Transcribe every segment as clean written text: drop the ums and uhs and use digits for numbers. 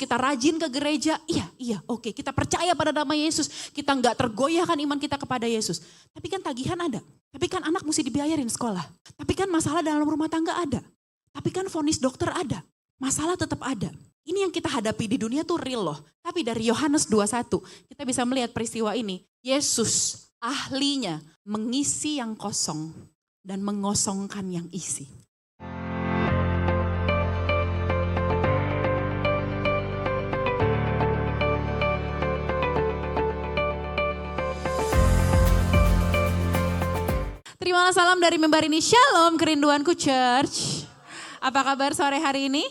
kita rajin ke gereja, iya, oke, kita percaya pada nama Yesus, kita nggak tergoyahkan iman kita kepada Yesus. Tapi kan tagihan ada, tapi kan anak mesti dibayarin sekolah, tapi kan masalah dalam rumah tangga ada, tapi kan vonis dokter ada, masalah tetap ada. Ini yang kita hadapi di dunia tuh real loh. Tapi dari Yohanes 21 kita bisa melihat peristiwa ini. Yesus ahlinya mengisi yang kosong dan mengosongkan yang isi. Terimalah salam dari mimbar ini. Shalom kerinduanku church. Apa kabar sore hari ini?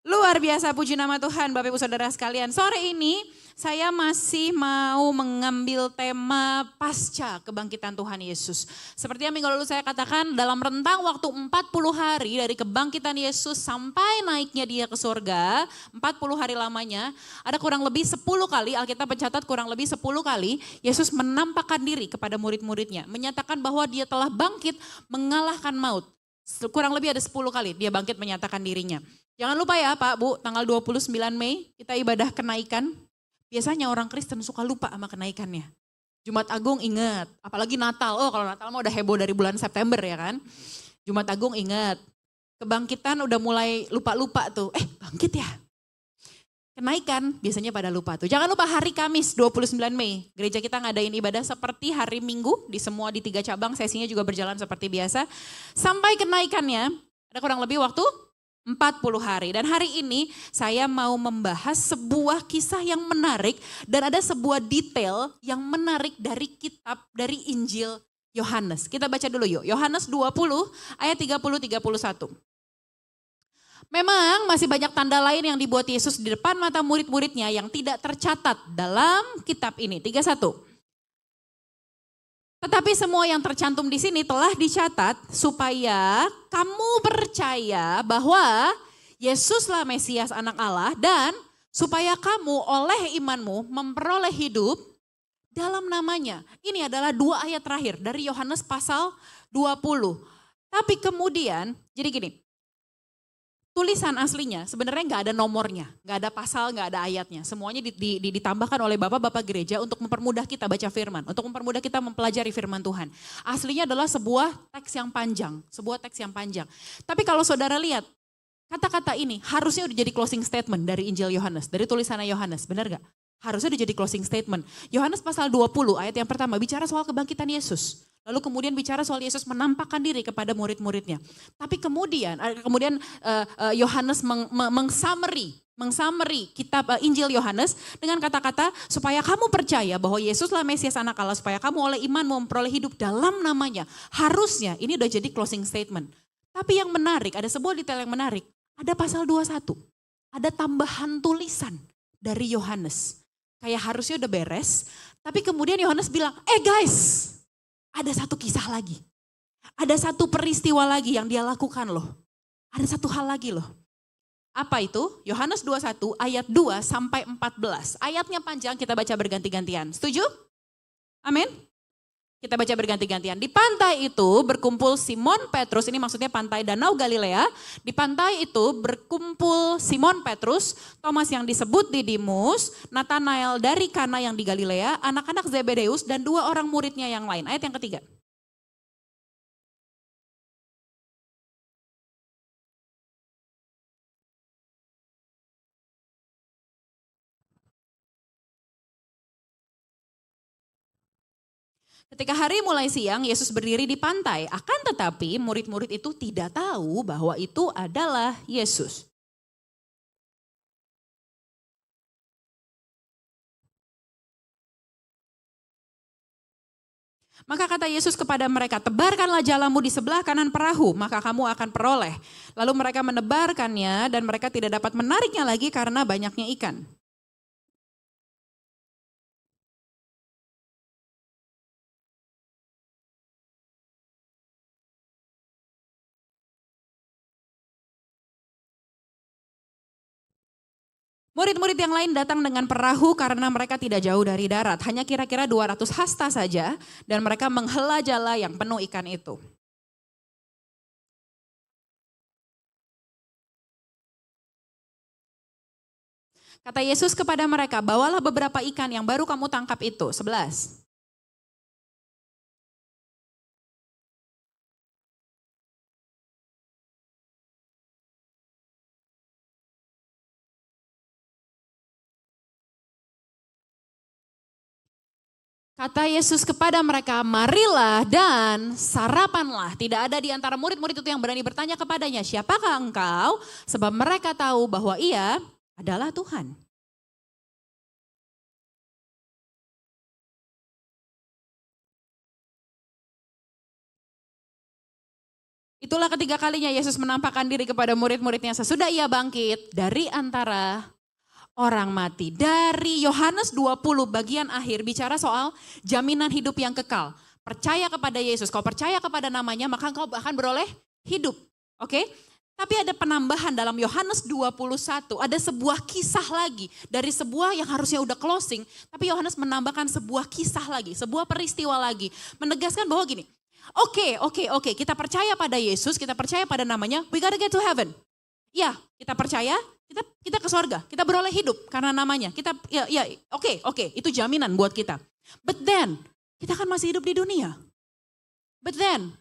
Luar biasa, puji nama Tuhan Bapak Ibu Saudara sekalian. Sore ini saya masih mau mengambil tema pasca kebangkitan Tuhan Yesus. Seperti yang minggu lalu saya katakan, dalam rentang waktu 40 hari dari kebangkitan Yesus sampai naiknya dia ke surga, 40 hari lamanya, ada kurang lebih 10 kali, Alkitab mencatat kurang lebih 10 kali, Yesus menampakkan diri kepada murid-muridnya. Menyatakan bahwa dia telah bangkit mengalahkan maut. Kurang lebih ada 10 kali dia bangkit menyatakan dirinya. Jangan lupa ya Pak, Bu, tanggal 29 Mei kita ibadah kenaikan. Biasanya orang Kristen suka lupa sama kenaikannya. Jumat Agung ingat, apalagi Natal. Oh kalau Natal mah udah heboh dari bulan September ya kan. Jumat Agung ingat, kebangkitan udah mulai lupa-lupa tuh. Bangkit ya. Kenaikan biasanya pada lupa tuh. Jangan lupa hari Kamis 29 Mei. Gereja kita ngadain ibadah seperti hari Minggu. Di 3 cabang sesinya juga berjalan seperti biasa. Sampai kenaikannya ada kurang lebih waktu 40 hari. Dan hari ini saya mau membahas sebuah kisah yang menarik. Dan ada sebuah detail yang menarik dari kitab, dari Injil Yohanes. Kita baca dulu yuk. Yohanes 20 ayat 30-31. Memang masih banyak tanda lain yang dibuat Yesus di depan mata murid-muridnya yang tidak tercatat dalam kitab ini. 31. Tetapi semua yang tercantum di sini telah dicatat supaya kamu percaya bahwa Yesuslah Mesias Anak Allah dan supaya kamu oleh imanmu memperoleh hidup dalam namanya. Ini adalah 2 ayat terakhir dari Yohanes pasal 20. Tapi kemudian, jadi gini. Tulisan aslinya sebenarnya nggak ada nomornya, nggak ada pasal, nggak ada ayatnya. Semuanya ditambahkan oleh bapak-bapak gereja untuk mempermudah kita baca firman, untuk mempermudah kita mempelajari firman Tuhan. Aslinya adalah sebuah teks yang panjang, Tapi kalau saudara lihat, kata-kata ini harusnya udah jadi closing statement dari Injil Yohanes, dari tulisannya Yohanes, benar gak? Harusnya udah jadi closing statement. Yohanes pasal 20 ayat yang pertama bicara soal kebangkitan Yesus. Lalu kemudian bicara soal Yesus menampakkan diri kepada murid-muridnya. Tapi kemudian Yohanes mengsummary kitab Injil Yohanes dengan kata-kata supaya kamu percaya bahwa Yesuslah Mesias Anak Allah, supaya kamu oleh iman memperoleh hidup dalam namanya. Harusnya ini udah jadi closing statement. Tapi yang menarik, ada sebuah detail yang menarik. Ada pasal 21. Ada tambahan tulisan dari Yohanes. Kayak harusnya udah beres. Tapi kemudian Yohanes bilang, guys, ada satu kisah lagi. Ada satu peristiwa lagi yang dia lakukan loh. Ada satu hal lagi loh. Apa itu? Yohanes 21 ayat 2 sampai 14. Ayatnya panjang, kita baca berganti-gantian. Setuju? Amin? Kita baca berganti-gantian. Di pantai itu berkumpul Simon Petrus, ini maksudnya pantai Danau Galilea. Di pantai itu berkumpul Simon Petrus, Thomas yang disebut Didimus, Nathanael dari Kana yang di Galilea, anak-anak Zebedeus dan 2 orang muridnya yang lain. Ayat yang ketiga. Ketika hari mulai siang, Yesus berdiri di pantai. Akan tetapi murid-murid itu tidak tahu bahwa itu adalah Yesus. Maka kata Yesus kepada mereka, tebarkanlah jalamu di sebelah kanan perahu, maka kamu akan peroleh. Lalu mereka menebarkannya dan mereka tidak dapat menariknya lagi karena banyaknya ikan. Murid-murid yang lain datang dengan perahu karena mereka tidak jauh dari darat. Hanya kira-kira 200 hasta saja dan mereka menghela jala yang penuh ikan itu. Kata Yesus kepada mereka, bawalah beberapa ikan yang baru kamu tangkap itu. 11. Kata Yesus kepada mereka, marilah dan sarapanlah. Tidak ada di antara murid-murid itu yang berani bertanya kepadanya, siapakah engkau? Sebab mereka tahu bahwa ia adalah Tuhan. Itulah ketiga kalinya Yesus menampakkan diri kepada murid-muridnya sesudah ia bangkit dari antara orang mati. Dari Yohanes 20 bagian akhir bicara soal jaminan hidup yang kekal. Percaya kepada Yesus, kau percaya kepada namanya maka kau akan beroleh hidup. Oke? Tapi ada penambahan dalam Yohanes 21, ada sebuah kisah lagi. Dari sebuah yang harusnya udah closing, tapi Yohanes menambahkan sebuah kisah lagi, sebuah peristiwa lagi. Menegaskan bahwa gini, oke, kita percaya pada Yesus, kita percaya pada namanya, we gotta get to heaven. Ya, kita percaya, kita ke sorga, kita beroleh hidup karena namanya. Kita, oke, itu jaminan buat kita. But then, kita kan masih hidup di dunia. But then,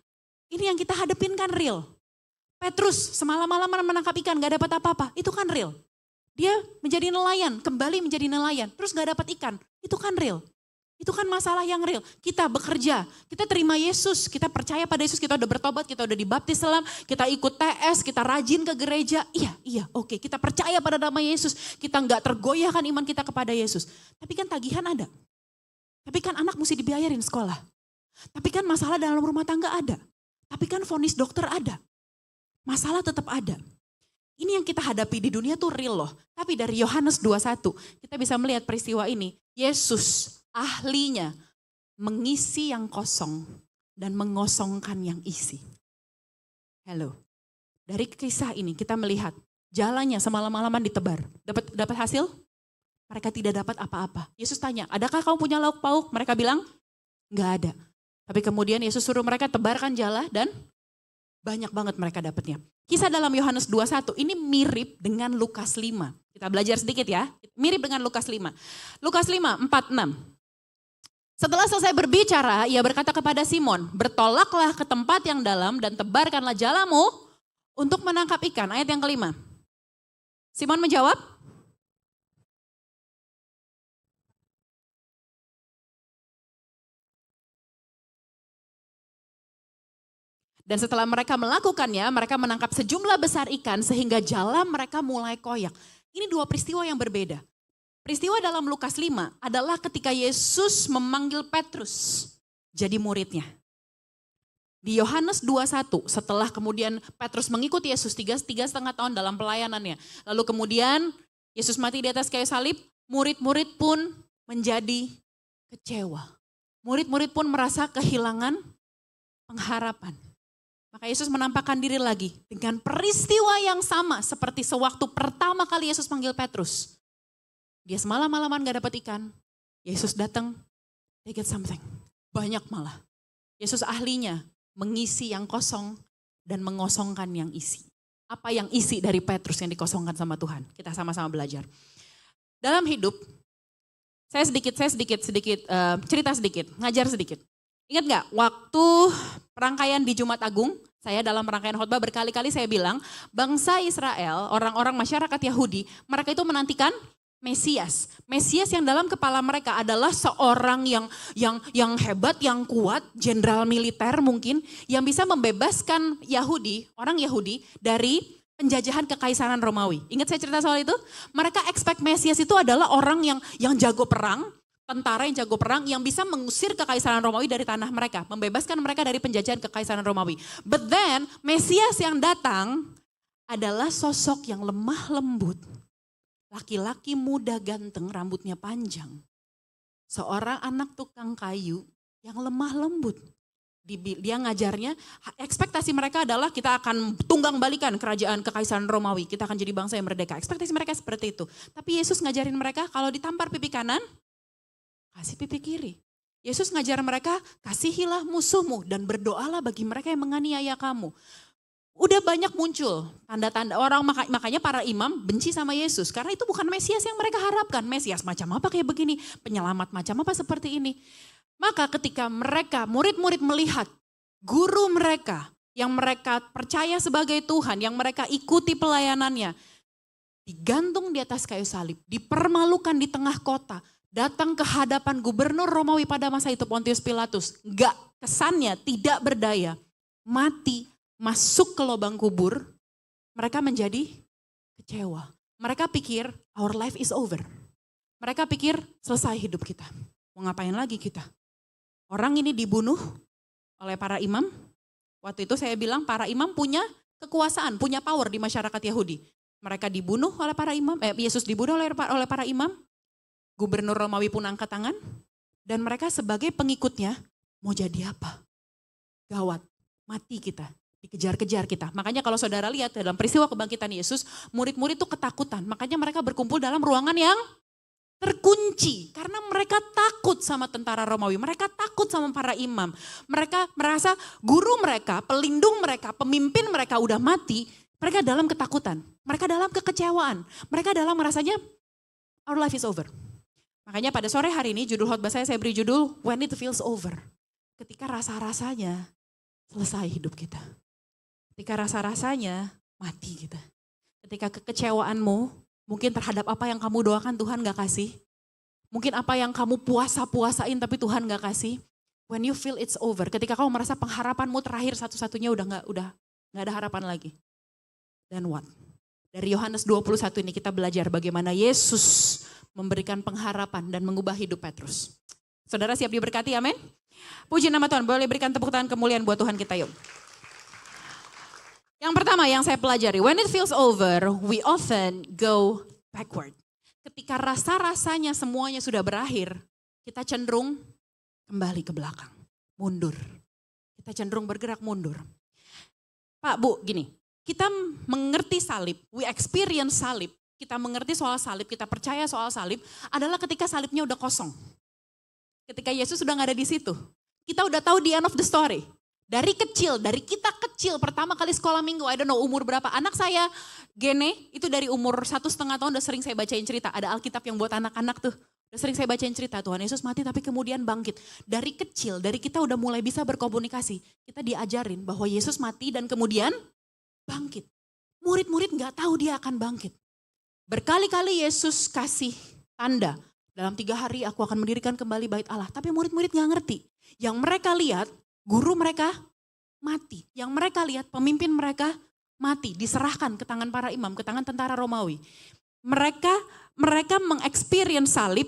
ini yang kita hadepin kan real. Petrus semalam-malam menangkap ikan, gak dapat apa-apa, itu kan real. Dia menjadi nelayan, kembali menjadi nelayan, terus gak dapat ikan, itu kan real. Itu kan masalah yang real. Kita bekerja, kita terima Yesus, kita percaya pada Yesus, kita udah bertobat, kita udah dibaptis selam, kita ikut TS, kita rajin ke gereja. Iya, oke, kita percaya pada nama Yesus, kita nggak tergoyahkan iman kita kepada Yesus. Tapi kan tagihan ada. Tapi kan anak mesti dibiayarin sekolah. Tapi kan masalah dalam rumah tangga ada. Tapi kan vonis dokter ada. Masalah tetap ada. Ini yang kita hadapi di dunia tuh real loh. Tapi dari Yohanes 21, kita bisa melihat peristiwa ini. Yesus ahlinya mengisi yang kosong dan mengosongkan yang isi. Hello. Dari kisah ini kita melihat jalannya semalam-malaman ditebar. Dapat hasil? Mereka tidak dapat apa-apa. Yesus tanya, adakah kamu punya lauk pauk? Mereka bilang, enggak ada. Tapi kemudian Yesus suruh mereka tebarkan jala dan banyak banget mereka dapatnya. Kisah dalam Yohanes 21 ini mirip dengan Lukas 5. Kita belajar sedikit ya. Mirip dengan Lukas 5. Lukas 5, 4-6. Setelah selesai berbicara, ia berkata kepada Simon, bertolaklah ke tempat yang dalam dan tebarkanlah jalamu untuk menangkap ikan. Ayat yang kelima. Simon menjawab, dan setelah mereka melakukannya, mereka menangkap sejumlah besar ikan sehingga jalam mereka mulai koyak. Ini dua peristiwa yang berbeda. Peristiwa dalam Lukas 5 adalah ketika Yesus memanggil Petrus jadi muridnya. Di Yohanes 21 setelah kemudian Petrus mengikuti Yesus 3,5 tahun dalam pelayanannya. Lalu kemudian Yesus mati di atas kayu salib, murid-murid pun menjadi kecewa. Murid-murid pun merasa kehilangan pengharapan. Maka Yesus menampakkan diri lagi dengan peristiwa yang sama seperti sewaktu pertama kali Yesus panggil Petrus. Dia semalam-malaman gak dapat ikan. Yesus datang, they get something. Banyak malah. Yesus ahlinya mengisi yang kosong dan mengosongkan yang isi. Apa yang isi dari Petrus yang dikosongkan sama Tuhan? Kita sama-sama belajar. Dalam hidup, saya sedikit cerita sedikit, ngajar sedikit. Ingat gak waktu perangkaian di Jumat Agung, saya dalam rangkaian khotbah berkali-kali saya bilang, bangsa Israel, orang-orang masyarakat Yahudi, mereka itu menantikan Mesias. Mesias yang dalam kepala mereka adalah seorang yang hebat, yang kuat, jenderal militer mungkin, yang bisa membebaskan Yahudi, orang Yahudi dari penjajahan kekaisaran Romawi. Ingat saya cerita soal itu? Mereka expect Mesias itu adalah orang yang jago perang, tentara yang jago perang, yang bisa mengusir kekaisaran Romawi dari tanah mereka, membebaskan mereka dari penjajahan kekaisaran Romawi. But then Mesias yang datang adalah sosok yang lemah lembut. Laki-laki muda ganteng, rambutnya panjang. Seorang anak tukang kayu yang lemah lembut. Dia ngajarnya, ekspektasi mereka adalah kita akan tunggang balikan kerajaan kekaisaran Romawi. Kita akan jadi bangsa yang merdeka. Ekspektasi mereka seperti itu. Tapi Yesus ngajarin mereka kalau ditampar pipi kanan, kasih pipi kiri. Yesus ngajar mereka, kasihilah musuhmu dan berdoalah bagi mereka yang menganiaya kamu. udah banyak muncul tanda-tanda orang, makanya para imam benci sama Yesus. Karena itu bukan Mesias yang mereka harapkan. Mesias macam apa kayak begini, penyelamat macam apa seperti ini. Maka ketika mereka, murid-murid melihat guru mereka yang mereka percaya sebagai Tuhan, yang mereka ikuti pelayanannya, digantung di atas kayu salib, dipermalukan di tengah kota, datang ke hadapan gubernur Romawi pada masa itu Pontius Pilatus, enggak, kesannya tidak berdaya, mati, masuk ke lubang kubur, mereka menjadi kecewa. Mereka pikir our life is over. Mereka pikir selesai hidup kita. Mau ngapain lagi kita? Orang ini dibunuh oleh para imam. Waktu itu saya bilang para imam punya kekuasaan, punya power di masyarakat Yahudi. Mereka dibunuh oleh para imam, Yesus dibunuh oleh para imam. Gubernur Romawi pun angkat tangan. Dan mereka sebagai pengikutnya mau jadi apa? Gawat, mati kita. Dikejar-kejar kita. Makanya kalau saudara lihat dalam peristiwa kebangkitan Yesus, murid-murid itu ketakutan. Makanya mereka berkumpul dalam ruangan yang terkunci. Karena mereka takut sama tentara Romawi. Mereka takut sama para imam. Mereka merasa guru mereka, pelindung mereka, pemimpin mereka udah mati. Mereka dalam ketakutan. Mereka dalam kekecewaan. Mereka dalam merasanya our life is over. Makanya pada sore hari ini judul khotbah saya beri judul When It Feels Over. Ketika rasa-rasanya selesai hidup kita. Ketika rasa-rasanya mati kita. Ketika kekecewaanmu mungkin terhadap apa yang kamu doakan Tuhan gak kasih. Mungkin apa yang kamu puasa-puasain tapi Tuhan gak kasih. When you feel it's over. Ketika kamu merasa pengharapanmu terakhir satu-satunya udah gak ada harapan lagi. Then what? Dari Yohanes 21 ini kita belajar bagaimana Yesus memberikan pengharapan dan mengubah hidup Petrus. Saudara siap diberkati, amin? Puji nama Tuhan, boleh berikan tepuk tangan kemuliaan buat Tuhan kita yuk. Yang pertama yang saya pelajari, when it feels over, we often go backward. Ketika rasa-rasanya semuanya sudah berakhir, kita cenderung kembali ke belakang, mundur. Kita cenderung bergerak mundur. Pak, Bu, gini, kita mengerti salib, we experience salib, kita mengerti soal salib, kita percaya soal salib, adalah ketika salibnya udah kosong. Ketika Yesus sudah gak ada di situ, kita udah tahu the end of the story. Dari kecil, dari kita kecil, pertama kali sekolah minggu, I don't know umur berapa. Anak saya, Gene, itu dari umur 1,5 tahun udah sering saya bacain cerita. Ada Alkitab yang buat anak-anak tuh. Udah sering saya bacain cerita, Tuhan Yesus mati tapi kemudian bangkit. Dari kecil, dari kita udah mulai bisa berkomunikasi. Kita diajarin bahwa Yesus mati dan kemudian bangkit. Murid-murid gak tahu dia akan bangkit. Berkali-kali Yesus kasih tanda. Dalam 3 hari aku akan mendirikan kembali bait Allah. Tapi murid-murid gak ngerti. Yang mereka lihat, guru mereka mati. Yang mereka lihat pemimpin mereka mati. Diserahkan ke tangan para imam, ke tangan tentara Romawi. Mereka mengexperience salib.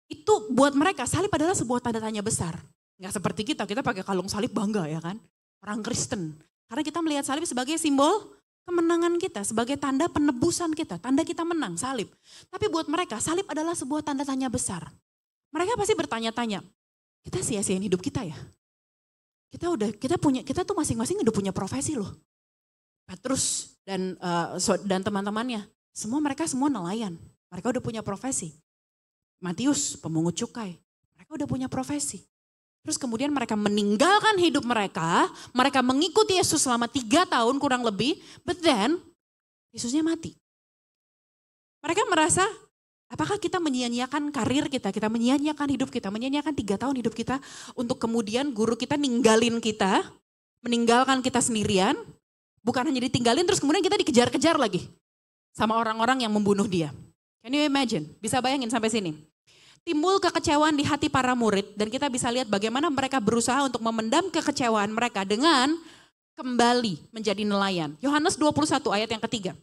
Itu buat mereka salib adalah sebuah tanda tanya besar. Nggak seperti kita pakai kalung salib bangga ya kan. Orang Kristen. Karena kita melihat salib sebagai simbol kemenangan kita. Sebagai tanda penebusan kita. Tanda kita menang, salib. Tapi buat mereka salib adalah sebuah tanda tanya besar. Mereka pasti bertanya-tanya. Kita sia-siain hidup kita ya? Kita tuh masing-masing udah punya profesi loh. Petrus dan teman-temannya, mereka semua nelayan. Mereka udah punya profesi. Matius, pemungut cukai. Mereka udah punya profesi. Terus kemudian mereka meninggalkan hidup mereka mengikuti Yesus selama 3 tahun kurang lebih, but then Yesusnya mati. Mereka merasa, apakah kita menyia-nyiakan karir kita menyia-nyiakan hidup kita, menyia-nyiakan 3 tahun hidup kita untuk kemudian guru kita ninggalin kita, meninggalkan kita sendirian, bukan hanya ditinggalin terus kemudian kita dikejar-kejar lagi sama orang-orang yang membunuh dia. Can you imagine? Bisa bayangin sampai sini. Timbul kekecewaan di hati para murid dan kita bisa lihat bagaimana mereka berusaha untuk memendam kekecewaan mereka dengan kembali menjadi nelayan. Yohanes 21 ayat yang ketiga.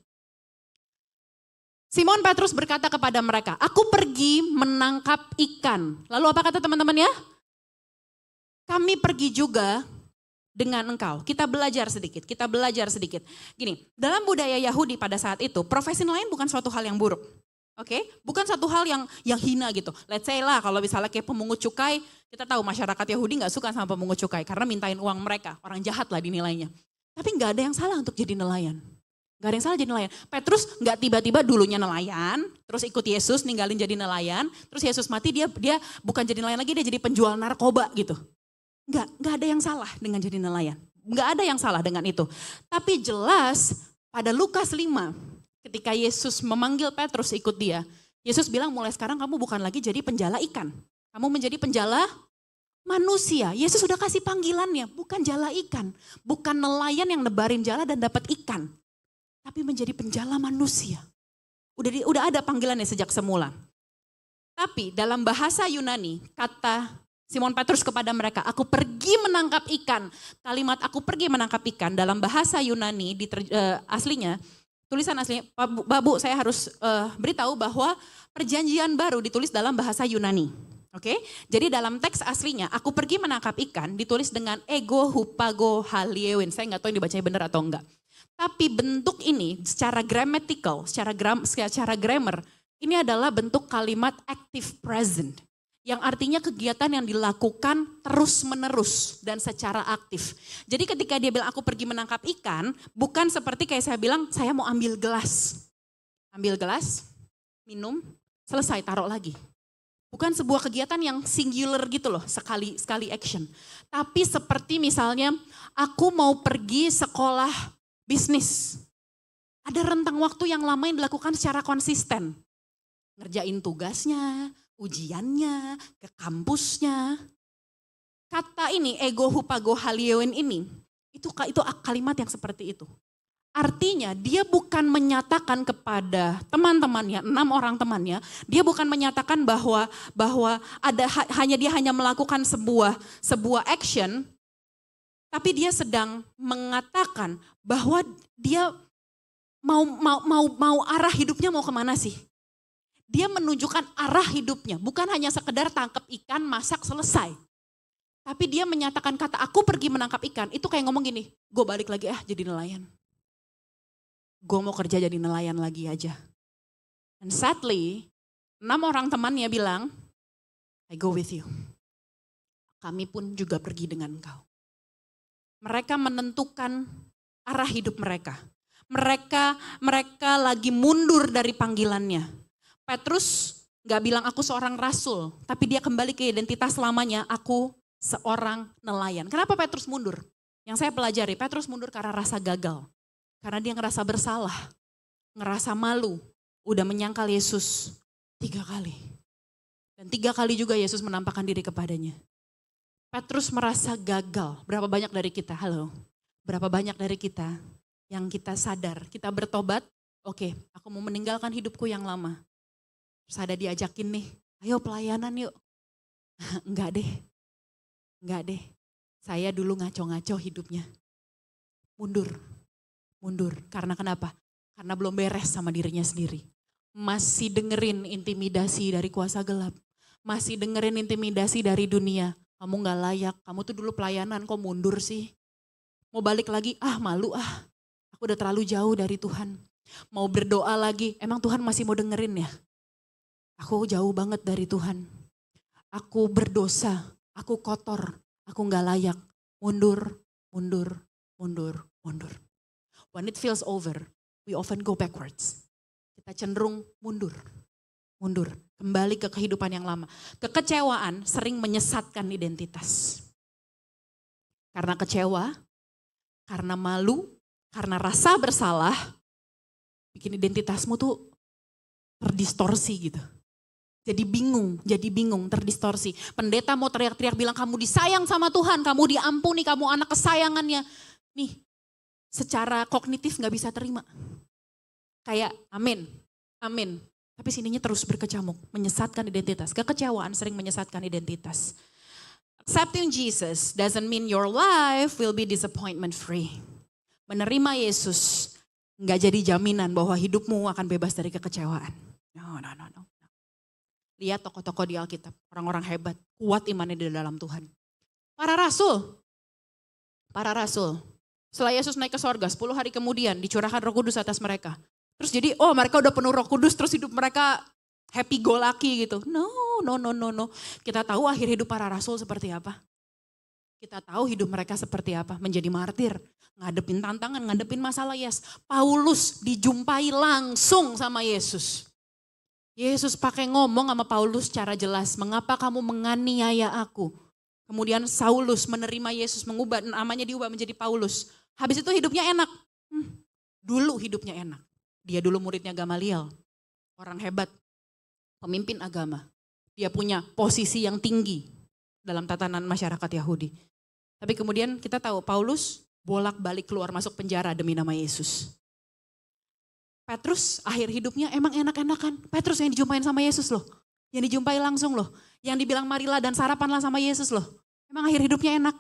Simon Petrus berkata kepada mereka, aku pergi menangkap ikan. Lalu apa kata teman-teman ya? Kami pergi juga dengan engkau. Kita belajar sedikit. Gini, dalam budaya Yahudi pada saat itu, profesi nelayan bukan suatu hal yang buruk. Oke, bukan satu hal yang hina gitu. Let's say lah kalau misalnya kayak pemungut cukai, kita tahu masyarakat Yahudi gak suka sama pemungut cukai karena mintain uang mereka. Orang jahat lah dinilainya. Tapi gak ada yang salah untuk jadi nelayan. Gak ada yang salah jadi nelayan. Petrus gak tiba-tiba dulunya nelayan, terus ikut Yesus ninggalin jadi nelayan, terus Yesus mati dia bukan jadi nelayan lagi, dia jadi penjual narkoba gitu. Gak ada yang salah dengan jadi nelayan. nggak ada yang salah dengan itu. Tapi jelas pada Lukas 5 ketika Yesus memanggil Petrus ikut dia, Yesus bilang mulai sekarang kamu bukan lagi jadi penjala ikan. Kamu menjadi penjala manusia. Yesus sudah kasih panggilannya, bukan jala ikan. Bukan nelayan yang nebarin jala dan dapat ikan. Tapi menjadi penjala manusia. Udah ada panggilannya sejak semula. Tapi dalam bahasa Yunani, kata Simon Petrus kepada mereka, aku pergi menangkap ikan. Kalimat aku pergi menangkap ikan dalam bahasa Yunani, aslinya, tulisan aslinya, Babu saya harus beritahu bahwa perjanjian baru ditulis dalam bahasa Yunani. Oke, jadi dalam teks aslinya, aku pergi menangkap ikan ditulis dengan ego hupago haliewin. Saya nggak tahu ini dibacanya benar atau enggak. Tapi bentuk ini secara grammatical, secara grammar, ini adalah bentuk kalimat active present. Yang artinya kegiatan yang dilakukan terus menerus dan secara aktif. Jadi ketika dia bilang aku pergi menangkap ikan, bukan seperti kayak saya bilang saya mau ambil gelas. Ambil gelas, minum, selesai taruh lagi. Bukan sebuah kegiatan yang singular gitu loh, sekali action. Tapi seperti misalnya aku mau pergi sekolah bisnis. Ada rentang waktu yang lama yang dilakukan secara konsisten. Ngerjain tugasnya, ujiannya, ke kampusnya. Kata ini, ego hupago haliewen ini, itu kalimat yang seperti itu. Artinya dia bukan menyatakan kepada teman-temannya, 6 orang temannya, dia bukan menyatakan bahwa dia hanya melakukan sebuah action, tapi dia sedang mengatakan bahwa dia mau arah hidupnya mau kemana sih? Dia menunjukkan arah hidupnya, bukan hanya sekedar tangkap ikan, masak, selesai. Tapi dia menyatakan kata aku pergi menangkap ikan, itu kayak ngomong gini, gue balik lagi jadi nelayan. Gue mau kerja jadi nelayan lagi aja. And sadly, 6 orang temannya bilang, I go with you. Kami pun juga pergi dengan engkau. Mereka menentukan arah hidup mereka. Mereka lagi mundur dari panggilannya. Petrus gak bilang aku seorang rasul, tapi dia kembali ke identitas lamanya, aku seorang nelayan. Kenapa Petrus mundur? Yang saya pelajari, Petrus mundur karena rasa gagal. Karena dia ngerasa bersalah, ngerasa malu, udah menyangkal Yesus 3 kali. Dan 3 kali juga Yesus menampakkan diri kepadanya. Petrus merasa gagal. Berapa banyak dari kita, berapa banyak dari kita yang kita sadar, kita bertobat, oke, aku mau meninggalkan hidupku yang lama. Terus ada diajakin nih, ayo pelayanan yuk. Enggak deh. Saya dulu ngaco-ngaco hidupnya. Mundur. Karena kenapa? Karena belum beres sama dirinya sendiri. Masih dengerin intimidasi dari kuasa gelap. Masih dengerin intimidasi dari dunia. Kamu gak layak, kamu tuh dulu pelayanan kok mundur sih. Mau balik lagi, malu. Aku udah terlalu jauh dari Tuhan. Mau berdoa lagi, emang Tuhan masih mau dengerin ya? Aku jauh banget dari Tuhan. Aku berdosa, aku kotor, aku gak layak. Mundur. When it feels over, we often go backwards. Kita cenderung mundur. Kembali ke kehidupan yang lama. Kekecewaan sering menyesatkan identitas. Karena kecewa, karena malu, karena rasa bersalah, bikin identitasmu tuh terdistorsi gitu. Jadi bingung, terdistorsi. Pendeta mau teriak-teriak bilang kamu disayang sama Tuhan, kamu diampuni, kamu anak kesayangannya. Nih, secara kognitif gak bisa terima. Kayak amin. Tapi sininya terus berkecamuk, menyesatkan identitas. Kekecewaan sering menyesatkan identitas. Accepting Jesus doesn't mean your life will be disappointment free. Menerima Yesus gak jadi jaminan bahwa hidupmu akan bebas dari kekecewaan. No. Lihat tokoh-tokoh di Alkitab, orang-orang hebat, kuat imannya di dalam Tuhan. Para rasul. Setelah Yesus naik ke sorga, 10 hari kemudian dicurahkan Roh Kudus atas mereka. Terus jadi, mereka udah penuh Roh Kudus, terus hidup mereka happy go lucky gitu. No. Kita tahu akhir hidup para rasul seperti apa. Kita tahu hidup mereka seperti apa, menjadi martir, ngadepin tantangan, ngadepin masalah. Paulus dijumpai langsung sama Yesus. Yesus pakai ngomong sama Paulus secara jelas, mengapa kamu menganiaya aku? Kemudian Saulus menerima Yesus, mengubah namanya, diubah menjadi Paulus. Habis itu hidupnya enak. Dulu hidupnya enak. Dia dulu muridnya Gamaliel, orang hebat, pemimpin agama. Dia punya posisi yang tinggi dalam tatanan masyarakat Yahudi. Tapi kemudian kita tahu Paulus bolak-balik keluar masuk penjara demi nama Yesus. Petrus akhir hidupnya emang enak-enakan. Petrus yang dijumpain sama Yesus loh. Yang dijumpai langsung loh. Yang dibilang marilah dan sarapanlah sama Yesus loh. Emang akhir hidupnya enak.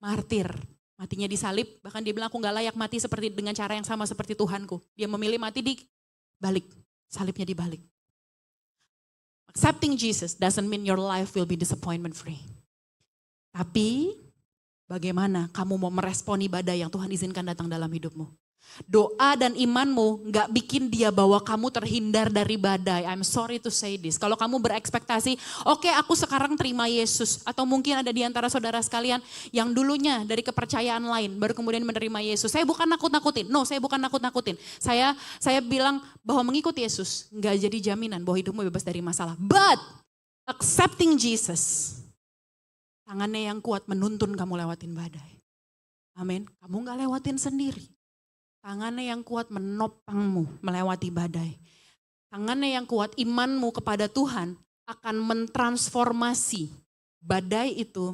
Martir, matinya disalib. Bahkan dia bilang aku gak layak mati seperti dengan cara yang sama seperti Tuhanku. Dia memilih mati di balik. Salibnya dibalik. Accepting Jesus doesn't mean your life will be disappointment free. Tapi bagaimana kamu mau meresponi badai yang Tuhan izinkan datang dalam hidupmu? Doa dan imanmu gak bikin dia bawa kamu terhindar dari badai. I'm sorry to say this. Kalau kamu berekspektasi, oke, aku sekarang terima Yesus. Atau mungkin ada di antara saudara sekalian yang dulunya dari kepercayaan lain, baru kemudian menerima Yesus. Saya bukan nakut-nakutin. No, saya bukan nakut-nakutin. Saya bilang bahwa mengikuti Yesus gak jadi jaminan bahwa hidupmu bebas dari masalah. But accepting Jesus, tangannya yang kuat menuntun kamu lewatin badai. Amin. Kamu gak lewatin sendiri. Tangannya yang kuat menopangmu melewati badai. Tangannya yang kuat, imanmu kepada Tuhan akan mentransformasi badai itu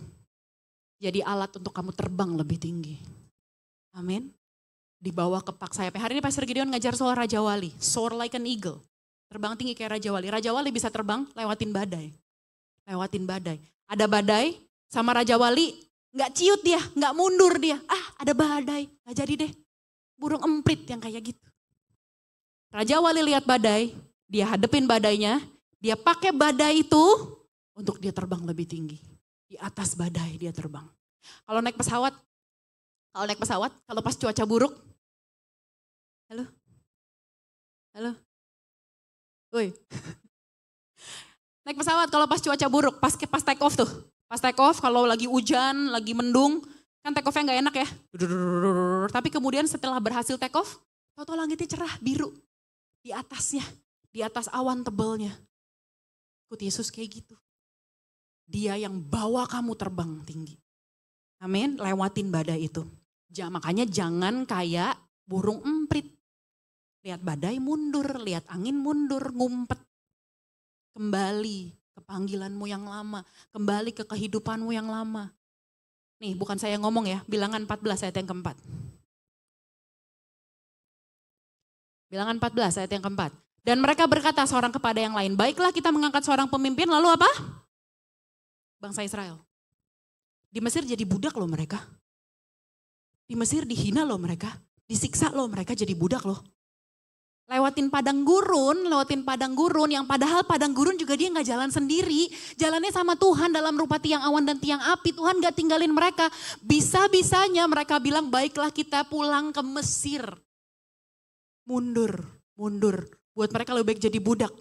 jadi alat untuk kamu terbang lebih tinggi. Amin. Dibawa ke pak sayapnya. Hari ini Pastor Gideon ngajar soal Raja Wali. Soar like an eagle. Terbang tinggi kayak Raja Wali. Raja Wali bisa terbang lewatin badai. Lewatin badai. Ada badai sama Raja Wali, gak ciut dia, gak mundur dia. Ada badai, gak jadi deh. Burung emprit yang kayak gitu. Raja Wali lihat badai, dia hadepin badainya, dia pakai badai itu untuk dia terbang lebih tinggi. Di atas badai dia terbang. Kalau naik pesawat, kalau pas cuaca buruk, halo? Woi. Naik pesawat kalau pas cuaca buruk, pas take off tuh. Pas take off kalau lagi hujan, lagi mendung, kan take off-nya gak enak ya. Tapi kemudian setelah berhasil take off, tahu-tahu langitnya cerah, biru. Di atasnya, di atas awan tebalnya. Ikut Yesus kayak gitu. Dia yang bawa kamu terbang tinggi. Amin, lewatin badai itu. Makanya jangan kayak burung emprit. Lihat badai mundur, lihat angin mundur, ngumpet. Kembali ke panggilanmu yang lama, kembali ke kehidupanmu yang lama. Nih bukan saya ngomong ya, Bilangan 14 ayat yang keempat. Bilangan 14 ayat yang keempat. Dan mereka berkata seorang kepada yang lain, baiklah kita mengangkat seorang pemimpin, lalu apa? Bangsa Israel. Di Mesir jadi budak loh mereka. Di Mesir dihina loh mereka, disiksa loh mereka jadi budak loh. Lewatin padang gurun yang padahal padang gurun juga dia gak jalan sendiri. Jalannya sama Tuhan dalam rupa tiang awan dan tiang api. Tuhan gak tinggalin mereka. Bisa-bisanya mereka bilang baiklah kita pulang ke Mesir. Mundur. Buat mereka lebih baik jadi budak.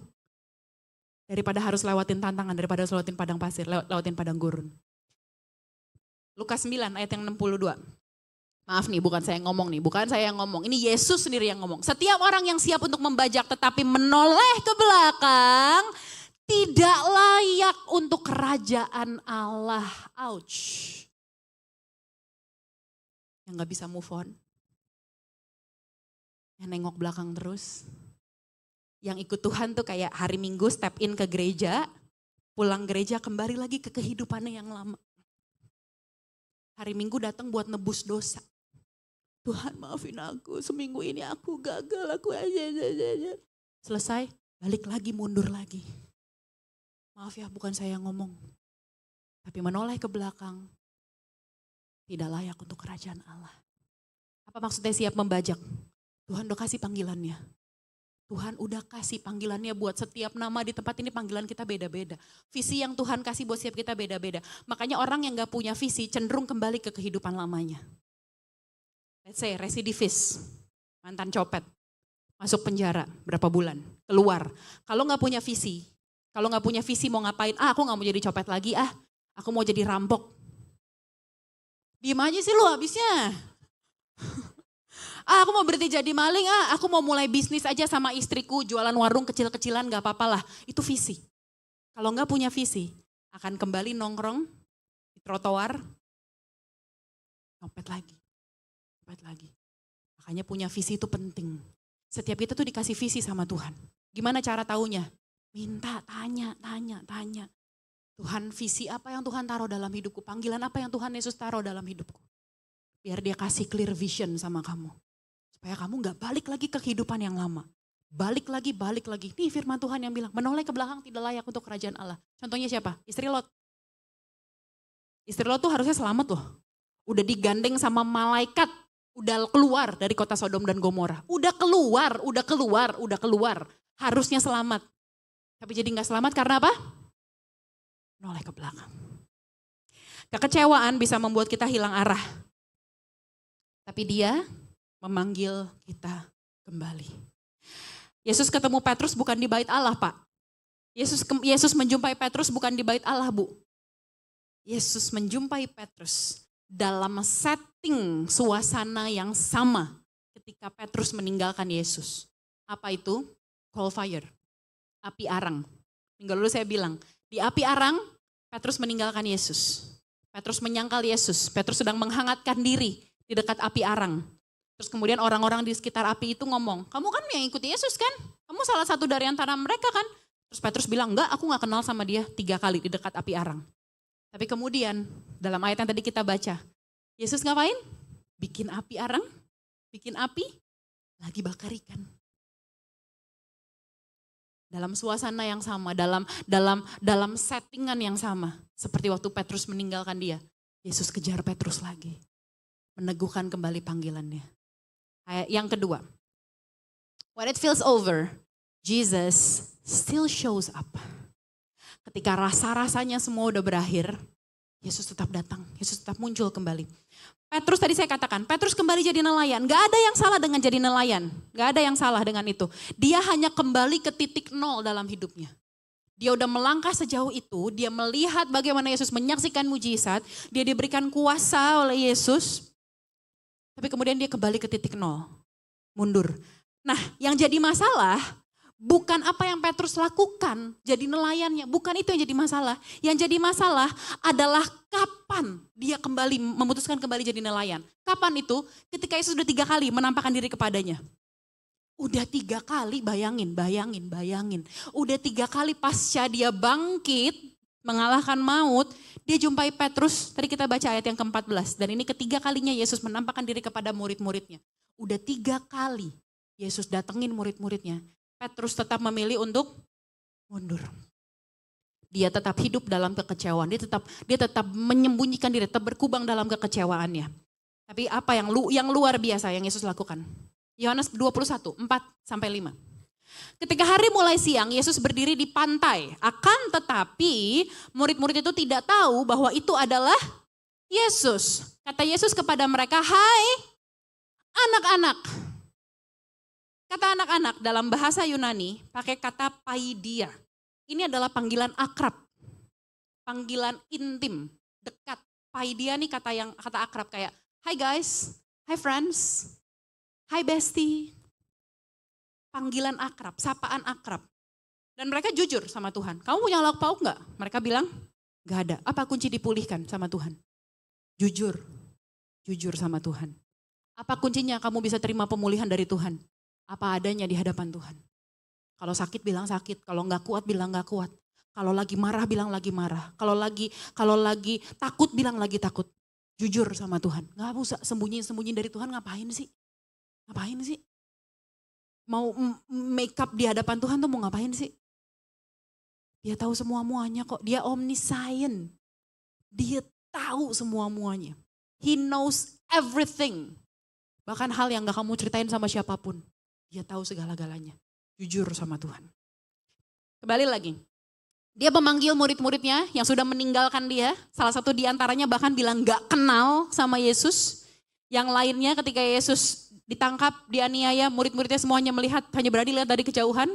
Daripada harus lewatin tantangan, daripada harus lewatin padang pasir, lewatin padang gurun. Lukas 9 ayat yang 62. Maaf nih, bukan saya yang ngomong. Ini Yesus sendiri yang ngomong. Setiap orang yang siap untuk membajak tetapi menoleh ke belakang, tidak layak untuk kerajaan Allah. Ouch. Yang gak bisa move on. Yang nengok belakang terus. Yang ikut Tuhan tuh kayak hari Minggu step in ke gereja, pulang gereja kembali lagi ke kehidupannya yang lama. Hari Minggu datang buat nebus dosa. Tuhan maafin aku, seminggu ini aku gagal, aku aja. Selesai, balik lagi, mundur lagi. Maaf ya, bukan saya yang ngomong. Tapi menoleh ke belakang, tidak layak untuk kerajaan Allah. Apa maksudnya siap membajak? Tuhan udah kasih panggilannya. Tuhan udah kasih panggilannya buat setiap nama di tempat ini, panggilan kita beda-beda. Visi yang Tuhan kasih buat setiap kita beda-beda. Makanya orang yang gak punya visi cenderung kembali ke kehidupan lamanya. Let's say residivis, mantan copet, masuk penjara berapa bulan, keluar. Kalau gak punya visi, mau ngapain, aku gak mau jadi copet lagi, aku mau jadi rampok. Diem aja sih lu habisnya. Aku mau berhenti jadi maling, aku mau mulai bisnis aja sama istriku, jualan warung kecil-kecilan gak apa-apa lah. Itu visi. Kalau gak punya visi, akan kembali nongkrong di trotoar, nyopet lagi. Makanya punya visi itu penting. Setiap kita tuh dikasih visi sama Tuhan. Gimana cara taunya? Minta, tanya. Tuhan, visi apa yang Tuhan taruh dalam hidupku? Panggilan apa yang Tuhan Yesus taruh dalam hidupku? Biar dia kasih clear vision sama kamu. Supaya kamu gak balik lagi ke kehidupan yang lama. Balik lagi. Nih firman Tuhan yang bilang, menoleh ke belakang tidak layak untuk kerajaan Allah. Contohnya siapa? Istri Lot. Istri Lot tuh harusnya selamat loh. Udah digandeng sama malaikat. Udah keluar dari kota Sodom dan Gomora. Udah keluar. Harusnya selamat. Tapi jadi gak selamat karena apa? Menoleh ke belakang. Kekecewaan bisa membuat kita hilang arah. Tapi dia memanggil kita kembali. Yesus ketemu Petrus bukan di bait Allah, Pak. Yesus menjumpai Petrus bukan di bait Allah, Bu. Yesus menjumpai Petrus dalam setting suasana yang sama ketika Petrus meninggalkan Yesus. Apa itu? Coal fire, api arang. Minggu lalu saya bilang, di api arang Petrus meninggalkan Yesus. Petrus menyangkal Yesus. Petrus sedang menghangatkan diri di dekat api arang. Terus kemudian orang-orang di sekitar api itu ngomong, kamu kan yang ikuti Yesus kan? Kamu salah satu dari antara mereka kan? Terus Petrus bilang, enggak, aku gak kenal sama dia 3 kali di dekat api arang. Tapi kemudian dalam ayat yang tadi kita baca, Yesus ngapain? Bikin api arang, bikin api, lagi bakar ikan. Dalam suasana yang sama, dalam settingan yang sama. Seperti waktu Petrus meninggalkan dia, Yesus kejar Petrus lagi. Meneguhkan kembali panggilannya. Yang kedua, when it feels over, Jesus still shows up. Ketika rasa-rasanya semua udah berakhir, Yesus tetap datang, Yesus tetap muncul kembali. Petrus tadi saya katakan, Petrus kembali jadi nelayan. Gak ada yang salah dengan jadi nelayan, gak ada yang salah dengan itu. Dia hanya kembali ke titik nol dalam hidupnya. Dia udah melangkah sejauh itu, dia melihat bagaimana Yesus menyaksikan mujizat, dia diberikan kuasa oleh Yesus. Tapi kemudian dia kembali ke titik nol, mundur. Nah, yang jadi masalah bukan apa yang Petrus lakukan, jadi nelayannya, bukan itu yang jadi masalah. Yang jadi masalah adalah kapan dia kembali memutuskan kembali jadi nelayan. Kapan itu? Ketika Yesus sudah 3 kali menampakkan diri kepadanya. Udah 3 kali, bayangin. Udah 3 kali pasca dia bangkit, mengalahkan maut, dia jumpai Petrus, tadi kita baca ayat yang ke-14. Dan ini ketiga kalinya Yesus menampakkan diri kepada murid-muridnya. Udah 3 kali Yesus datengin murid-muridnya. Petrus tetap memilih untuk mundur. Dia tetap hidup dalam kekecewaan, dia tetap menyembunyikan diri, tetap berkubang dalam kekecewaannya. Tapi apa yang luar biasa yang Yesus lakukan? Yohanes 21, 4-5. Ketika hari mulai siang, Yesus berdiri di pantai. Akan tetapi murid-murid itu tidak tahu bahwa itu adalah Yesus. Kata Yesus kepada mereka, hai anak-anak. Kata anak-anak dalam bahasa Yunani pakai kata paidia. Ini adalah panggilan akrab, panggilan intim, dekat. Paidia nih kata akrab kayak, hi guys, hi friends, hi bestie. Panggilan akrab, sapaan akrab. Dan mereka jujur sama Tuhan. Kamu punya lauk pauk gak? Mereka bilang, gak ada. Apa kunci dipulihkan sama Tuhan? Jujur sama Tuhan. Apa kuncinya kamu bisa terima pemulihan dari Tuhan? Apa adanya di hadapan Tuhan. Kalau sakit bilang sakit, kalau gak kuat bilang gak kuat. Kalau lagi marah bilang lagi marah. Kalau lagi takut bilang lagi takut. Jujur sama Tuhan. Gak usah sembunyi dari Tuhan, ngapain sih? Mau make up di hadapan Tuhan tuh mau ngapain sih? Dia tahu semua-muanya kok. Dia omniscient. Dia tahu semua-muanya. He knows everything. Bahkan hal yang gak kamu ceritain sama siapapun. Dia tahu segala-galanya. Jujur sama Tuhan. Kembali lagi. Dia memanggil murid-muridnya yang sudah meninggalkan dia. Salah satu di antaranya bahkan bilang gak kenal sama Yesus. Yang lainnya ketika Yesus ditangkap, dianiaya, murid-muridnya semuanya melihat, hanya berani lihat dari kejauhan.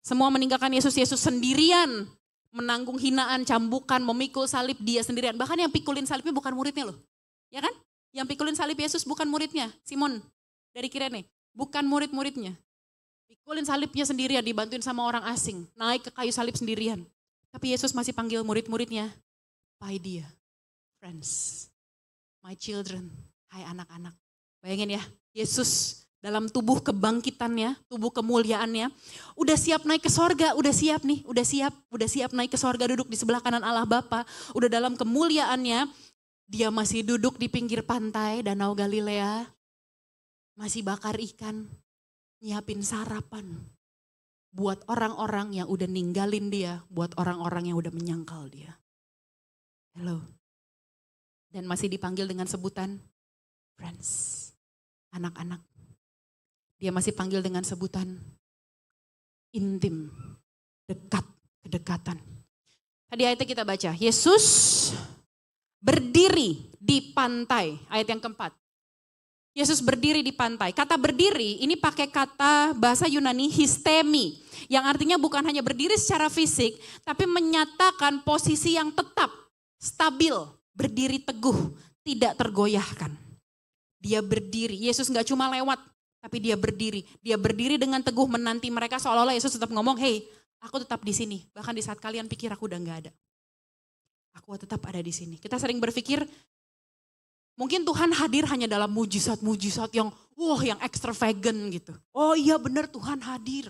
Semua meninggalkan Yesus, Yesus sendirian menanggung hinaan, cambukan, memikul salib dia sendirian. Bahkan yang pikulin salibnya bukan muridnya loh. Ya kan? Yang pikulin salib Yesus bukan muridnya, Simon dari Kirene. Bukan murid-muridnya. Pikulin salibnya sendirian, dibantuin sama orang asing. Naik ke kayu salib sendirian. Tapi Yesus masih panggil murid-muridnya, Paidia, friends, my children, hai anak-anak. Bayangin ya, Yesus dalam tubuh kebangkitannya, tubuh kemuliaannya, udah siap naik ke sorga, udah siap nih, udah siap naik ke sorga, duduk di sebelah kanan Allah Bapa, udah dalam kemuliaannya, dia masih duduk di pinggir pantai Danau Galilea, masih bakar ikan, nyiapin sarapan buat orang-orang yang udah ninggalin dia, buat orang-orang yang udah menyangkal dia. Hello. Dan masih dipanggil dengan sebutan friends, anak-anak. Dia masih panggil dengan sebutan intim, dekat, kedekatan. Tadi ayatnya kita baca, Yesus berdiri di pantai, ayat yang keempat. Yesus berdiri di pantai. Kata berdiri ini pakai kata bahasa Yunani histemi. Yang artinya bukan hanya berdiri secara fisik, tapi menyatakan posisi yang tetap, stabil, berdiri teguh, tidak tergoyahkan. Dia berdiri, Yesus gak cuma lewat, tapi dia berdiri. Dia berdiri dengan teguh menanti mereka seolah-olah Yesus tetap ngomong, hey aku tetap di sini. Bahkan di saat kalian pikir aku udah gak ada. Aku tetap ada di sini. Kita sering berpikir, mungkin Tuhan hadir hanya dalam mujizat-mujizat yang yang extravagant gitu. Oh iya benar Tuhan hadir.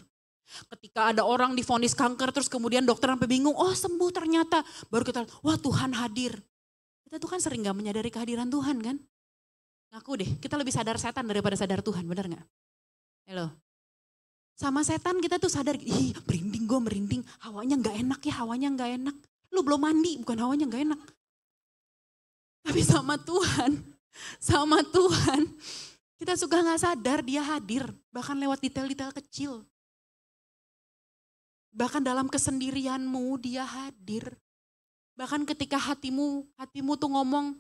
Ketika ada orang divonis kanker terus kemudian dokter sampai bingung, oh sembuh ternyata. Baru kita, wah Tuhan hadir. Kita tuh kan sering gak menyadari kehadiran Tuhan kan. Ngaku deh, kita lebih sadar setan daripada sadar Tuhan, benar gak? Halo. Sama setan kita tuh sadar, ih merinding gue merinding, hawanya gak enak ya, hawanya gak enak. Lu belum mandi, bukan hawanya gak enak. Tapi sama Tuhan, kita suka gak sadar dia hadir, bahkan lewat detail-detail kecil. Bahkan dalam kesendirianmu dia hadir. Bahkan ketika hatimu tuh ngomong,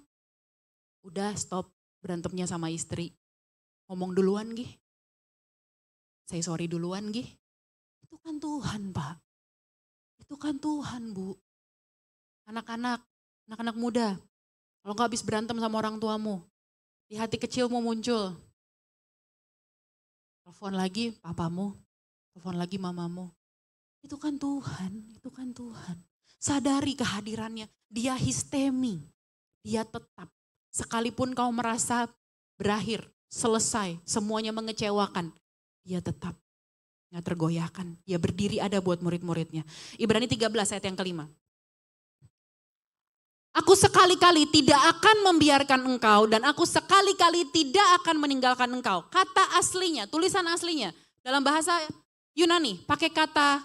udah stop berantemnya sama istri. Ngomong duluan Gih. Say sorry duluan Gih. Itu kan Tuhan Pak. Itu kan Tuhan Bu. Anak-anak muda. Kalau gak habis berantem sama orang tuamu, di hati kecilmu muncul. Telepon lagi papamu, telepon lagi mamamu. Itu kan Tuhan, itu kan Tuhan. Sadari kehadirannya, dia histemi, dia tetap. Sekalipun kau merasa berakhir, selesai, semuanya mengecewakan, dia tetap gak tergoyahkan. Dia berdiri ada buat murid-muridnya. Ibrani 13 ayat yang kelima. Aku sekali-kali tidak akan membiarkan engkau dan aku sekali-kali tidak akan meninggalkan engkau. Kata aslinya, tulisan aslinya dalam bahasa Yunani pakai kata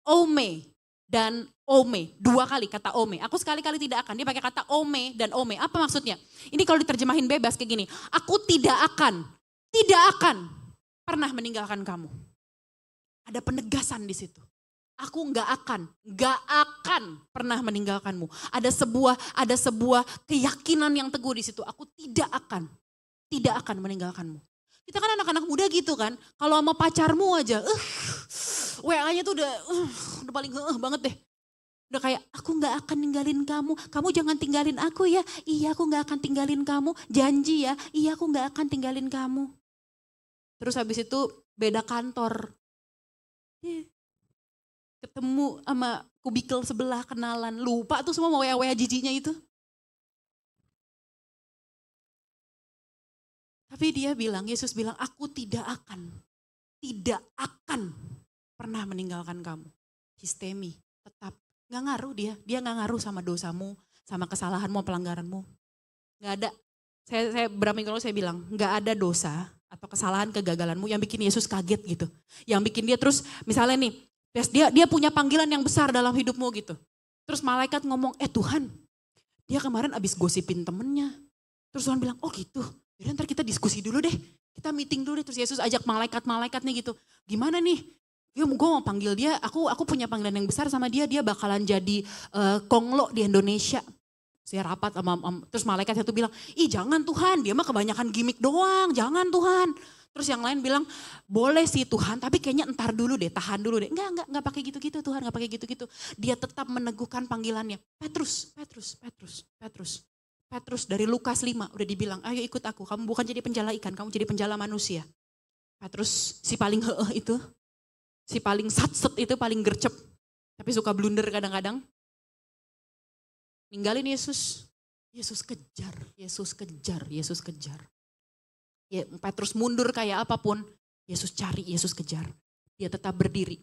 ome dan ome. Dua kali kata ome. Aku sekali-kali tidak akan. Dia pakai kata ome dan ome. Apa maksudnya? Ini kalau diterjemahin bebas kayak gini. Aku tidak akan pernah meninggalkan kamu. Ada penegasan di situ. Aku gak akan pernah meninggalkanmu. Ada sebuah keyakinan yang teguh di situ. Aku tidak akan meninggalkanmu. Kita kan anak-anak muda gitu kan. Kalau sama pacarmu aja, WA-nya tuh udah paling banget deh. Udah kayak, aku gak akan ninggalin kamu. Kamu jangan tinggalin aku ya. Iya aku gak akan tinggalin kamu. Janji ya. Iya aku gak akan tinggalin kamu. Terus habis itu beda kantor. Ketemu sama kubikel sebelah kenalan. Lupa tuh semua mau WA jijinya itu. Tapi dia bilang, Yesus bilang, aku tidak akan pernah meninggalkan kamu. Histemi, tetap. Gak ngaruh dia gak ngaruh sama dosamu, sama kesalahanmu, pelanggaranmu. Gak ada. Saya berapa minggu lalu saya bilang, gak ada dosa atau kesalahan kegagalanmu yang bikin Yesus kaget gitu. Yang bikin dia terus, misalnya nih, dia punya panggilan yang besar dalam hidupmu gitu. Terus malaikat ngomong, Tuhan, dia kemarin abis gosipin temennya. Terus Tuhan bilang, oh gitu. Jadi ntar kita diskusi dulu deh, kita meeting dulu deh. Terus Yesus ajak malaikat-malaikatnya gitu. Gimana nih? Gue mau panggil dia, aku punya panggilan yang besar sama dia bakalan jadi konglo di Indonesia. Saya rapat sama, terus malaikat satu bilang, ih jangan Tuhan, dia mah kebanyakan gimmick doang, jangan Tuhan. Terus yang lain bilang, boleh sih Tuhan, tapi kayaknya entar dulu deh, tahan dulu deh. Enggak pakai gitu-gitu Tuhan, enggak pakai gitu-gitu. Dia tetap meneguhkan panggilannya. Petrus dari Lukas 5 udah dibilang, ayo ikut aku, kamu bukan jadi penjala ikan, kamu jadi penjala manusia. Petrus si paling itu, si paling satset itu, paling gercep, tapi suka blunder kadang-kadang. Ninggalin Yesus. Yesus kejar, Yesus kejar, Yesus kejar. Ya, Petrus mundur kayak apapun, Yesus cari, Yesus kejar. Dia tetap berdiri.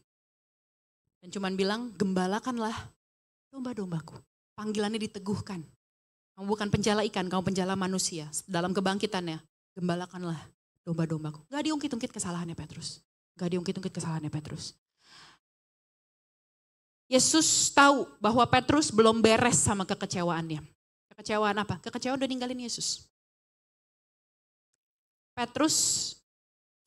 Dan cuman bilang, gembalakanlah domba-dombaku. Panggilannya diteguhkan. Kamu bukan penjala ikan, kamu penjala manusia. Dalam kebangkitannya, gembalakanlah domba-dombaku. Gak diungkit-ungkit kesalahannya Petrus. Gak diungkit-ungkit kesalahannya Petrus. Yesus tahu bahwa Petrus belum beres sama kekecewaannya. Kekecewaan apa? Kekecewaan udah ninggalin Yesus. Petrus,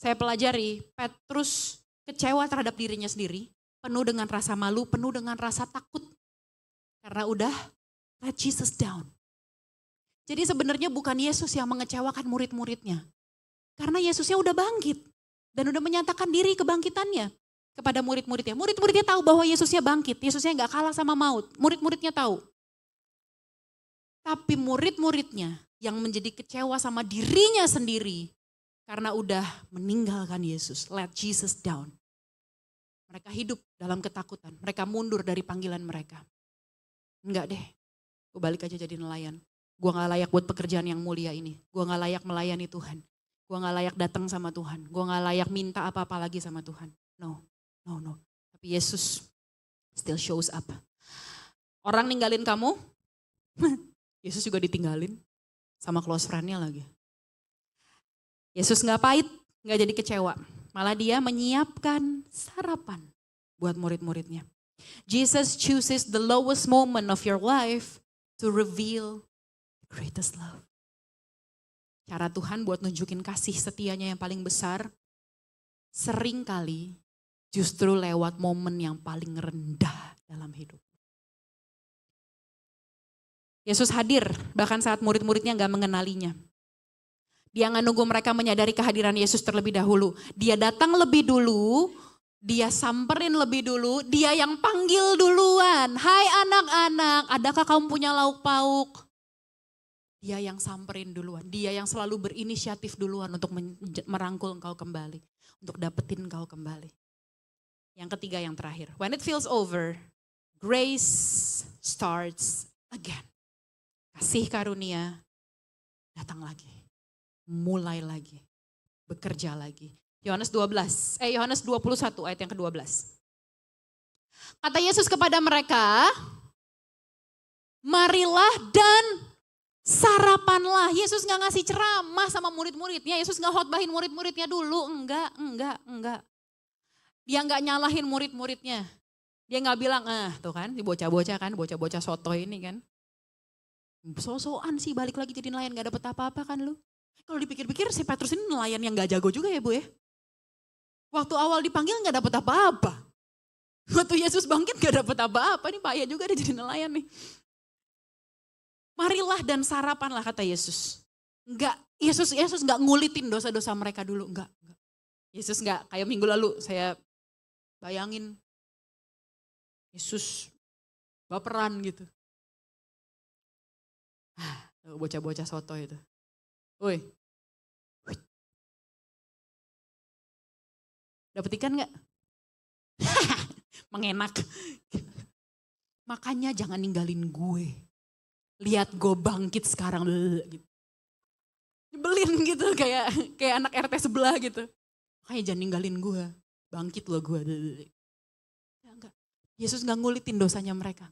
saya pelajari, Petrus kecewa terhadap dirinya sendiri, penuh dengan rasa malu, penuh dengan rasa takut. Karena udah let Jesus down. Jadi sebenarnya bukan Yesus yang mengecewakan murid-muridnya. Karena Yesusnya udah bangkit. Dan udah menyatakan diri kebangkitannya kepada murid-muridnya. Murid-muridnya tahu bahwa Yesusnya bangkit, Yesusnya gak kalah sama maut. Murid-muridnya tahu. Tapi murid-muridnya yang menjadi kecewa sama dirinya sendiri karena udah meninggalkan Yesus, let Jesus down. Mereka hidup dalam ketakutan, mereka mundur dari panggilan mereka. Enggak deh, gue balik aja jadi nelayan. Gue gak layak buat pekerjaan yang mulia ini, gue gak layak melayani Tuhan. Gue gak layak datang sama Tuhan, gue gak layak minta apa-apa lagi sama Tuhan. No. Tapi Yesus still shows up. Orang ninggalin kamu, Yesus juga ditinggalin sama close friend-nya lagi. Yesus gak pahit, gak jadi kecewa. Malah dia menyiapkan sarapan buat murid-muridnya. Jesus chooses the lowest moment of your life to reveal the greatest love. Cara Tuhan buat nunjukin kasih setianya yang paling besar, seringkali justru lewat momen yang paling rendah dalam hidup. Yesus hadir bahkan saat murid-muridnya gak mengenalinya. Dia gak nunggu mereka menyadari kehadiran Yesus terlebih dahulu. Dia datang lebih dulu, dia samperin lebih dulu, dia yang panggil duluan. Hai anak-anak, adakah kamu punya lauk pauk? Dia yang samperin duluan, dia yang selalu berinisiatif duluan untuk merangkul engkau kembali. Untuk dapetin engkau kembali. Yang ketiga, yang terakhir. When it feels over, grace starts again. Kasih karunia datang lagi, mulai lagi, bekerja lagi. Yohanes 21 ayat yang ke-12. Kata Yesus kepada mereka, marilah dan sarapanlah. Yesus gak ngasih ceramah sama murid-muridnya, Yesus gak khotbahin murid-muridnya dulu, enggak. Dia gak nyalahin murid-muridnya. Dia gak bilang, tuh kan, bocah-bocah kan, bocah-bocah soto ini kan. So-soan sih balik lagi jadi nelayan gak dapet apa-apa kan lu. Kalau dipikir-pikir si Petrus ini nelayan yang gak jago juga ya Bu ya. Waktu awal dipanggil gak dapet apa-apa. Waktu Yesus bangkit gak dapet apa-apa, ini payah juga dia jadi nelayan nih. Marilah dan sarapanlah kata Yesus. Yesus gak ngulitin dosa-dosa mereka dulu, enggak. Yesus gak kayak minggu lalu saya bayangin Yesus baperan gitu. Bocah-bocah soto itu. Woi. Dapet ikan gak? Mengenak. Makanya jangan ninggalin gue. Lihat gue bangkit sekarang. Gitu. Nyebelin gitu kayak anak RT sebelah gitu. Makanya jangan ninggalin gue. Bangkit loh gue. Enggak. Yesus gak ngulitin dosanya mereka.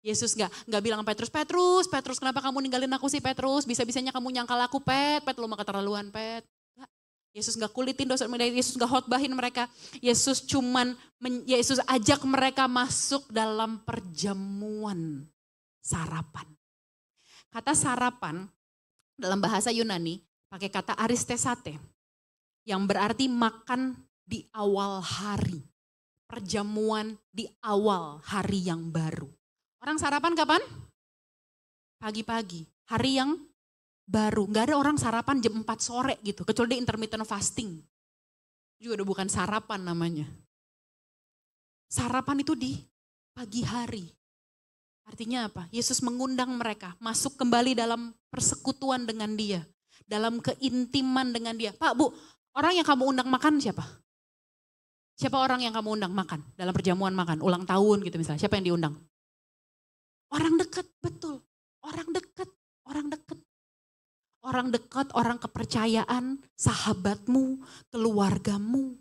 Yesus gak bilang Petrus, kenapa kamu ninggalin aku sih Petrus? Bisa-bisanya kamu nyangkal aku Pet lu mah keterlaluan Pet. Yesus gak kulitin dosa mereka, Yesus gak khotbahin mereka. Yesus ajak mereka masuk dalam perjamuan sarapan. Kata sarapan dalam bahasa Yunani pakai kata aristesate yang berarti makan di awal hari. Perjamuan di awal hari yang baru. Orang sarapan kapan? Pagi-pagi, hari yang baru. Gak ada orang sarapan jam 4 sore gitu, kecuali dia intermittent fasting. Juga udah bukan sarapan namanya. Sarapan itu di pagi hari. Artinya apa? Yesus mengundang mereka masuk kembali dalam persekutuan dengan dia. Dalam keintiman dengan dia. Pak, Bu, orang yang kamu undang makan siapa? Siapa orang yang kamu undang makan? Dalam perjamuan makan, ulang tahun gitu misalnya. Siapa yang diundang? Orang dekat, betul. Orang dekat, orang dekat. Orang dekat, orang kepercayaan, sahabatmu, keluargamu.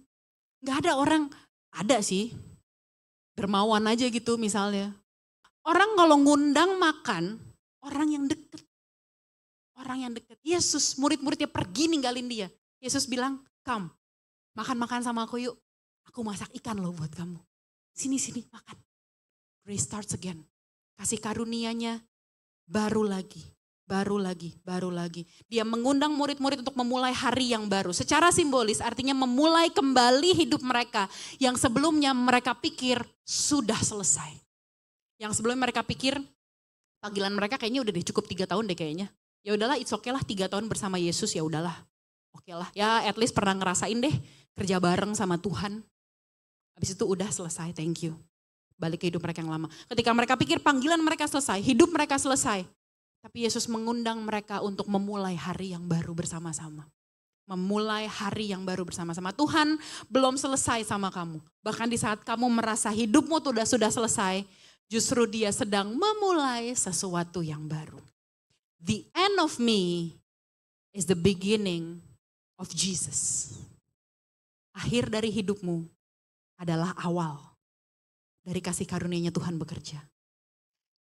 Gak ada orang, ada sih, dermawan aja gitu misalnya. Orang kalau ngundang makan, orang yang dekat. Orang yang dekat. Yesus, murid-muridnya pergi ninggalin dia. Yesus bilang, come, makan-makan sama aku yuk. Aku masak ikan loh buat kamu. Sini-sini makan. Grace starts again. Kasih karunianya baru lagi. Baru lagi, baru lagi. Dia mengundang murid-murid untuk memulai hari yang baru. Secara simbolis artinya memulai kembali hidup mereka. Yang sebelumnya mereka pikir sudah selesai. Yang sebelumnya mereka pikir panggilan mereka kayaknya udah deh cukup 3 tahun deh kayaknya. Ya udahlah, it's okay lah 3 tahun bersama Yesus, ya udahlah. Oke lah, ya at least pernah ngerasain deh kerja bareng sama Tuhan. Habis itu udah selesai, thank you. Balik ke hidup mereka yang lama. Ketika mereka pikir panggilan mereka selesai, hidup mereka selesai. Tapi Yesus mengundang mereka untuk memulai hari yang baru bersama-sama. Memulai hari yang baru bersama-sama. Tuhan belum selesai sama kamu. Bahkan di saat kamu merasa hidupmu sudah selesai, justru dia sedang memulai sesuatu yang baru. The end of me is the beginning of Jesus. Akhir dari hidupmu adalah awal dari kasih karunia-Nya Tuhan bekerja.